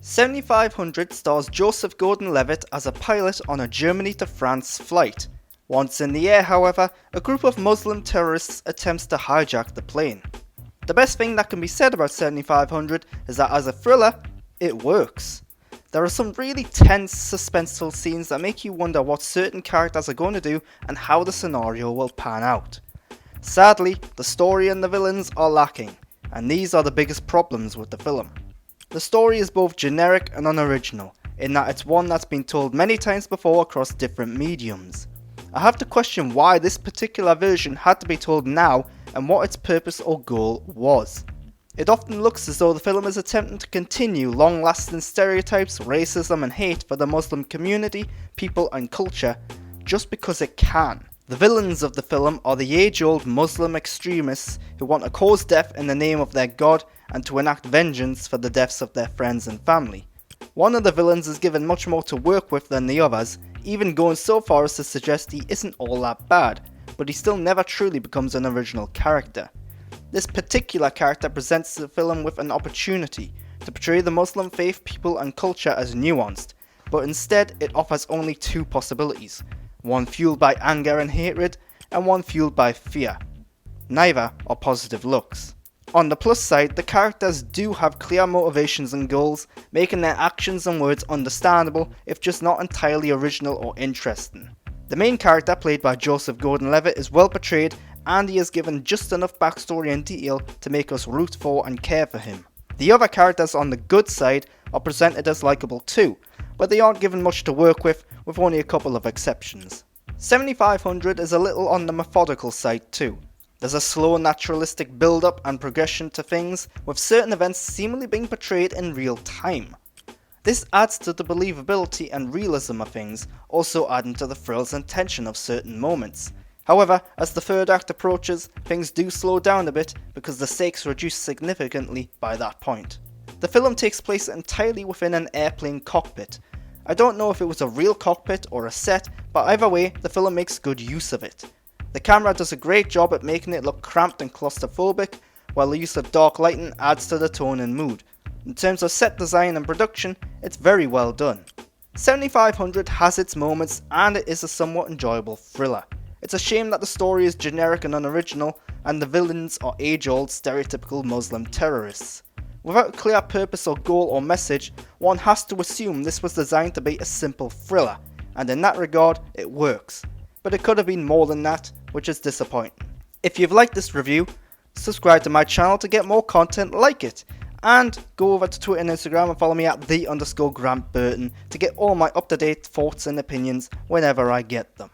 7500 stars Joseph Gordon-Levitt as a pilot on a Germany to France flight. Once in the air, however, a group of Muslim terrorists attempts to hijack the plane. The best thing that can be said about 7500 is that as a thriller, it works. There are some really tense, suspenseful scenes that make you wonder what certain characters are going to do and how the scenario will pan out. Sadly, the story and the villains are lacking, and these are the biggest problems with the film. The story is both generic and unoriginal, in that it's one that's been told many times before across different mediums. I have to question why this particular version had to be told now and what its purpose or goal was. It often looks as though the film is attempting to continue long-lasting stereotypes, racism and hate for the Muslim community, people and culture just because it can. The villains of the film are the age-old Muslim extremists who want to cause death in the name of their god and to enact vengeance for the deaths of their friends and family. One of the villains is given much more to work with than the others, even going so far as to suggest he isn't all that bad, but he still never truly becomes an original character. This particular character presents the film with an opportunity to portray the Muslim faith, people and culture as nuanced, but instead it offers only two possibilities, one fueled by anger and hatred, and one fueled by fear. Neither are positive looks. On the plus side, the characters do have clear motivations and goals, making their actions and words understandable if just not entirely original or interesting. The main character, played by Joseph Gordon-Levitt, is well portrayed and he is given just enough backstory and detail to make us root for and care for him. The other characters on the good side are presented as likeable too, but they aren't given much to work with only a couple of exceptions. 7500 is a little on the methodical side too. There's a slow naturalistic build-up and progression to things, with certain events seemingly being portrayed in real time. This adds to the believability and realism of things, also adding to the thrills and tension of certain moments. However, as the third act approaches, things do slow down a bit because the stakes reduce significantly by that point. The film takes place entirely within an airplane cockpit. I don't know if it was a real cockpit or a set, but either way, the film makes good use of it. The camera does a great job at making it look cramped and claustrophobic, while the use of dark lighting adds to the tone and mood. In terms of set design and production, it's very well done. 7500 has its moments and it is a somewhat enjoyable thriller. It's a shame that the story is generic and unoriginal, and the villains are age-old stereotypical Muslim terrorists. Without a clear purpose or goal or message, one has to assume this was designed to be a simple thriller, and in that regard, it works. But it could have been more than that, which is disappointing. If you've liked this review, subscribe to my channel to get more content like it, and go over to Twitter and Instagram and follow me at _Grant Burton to get all my up-to-date thoughts and opinions whenever I get them.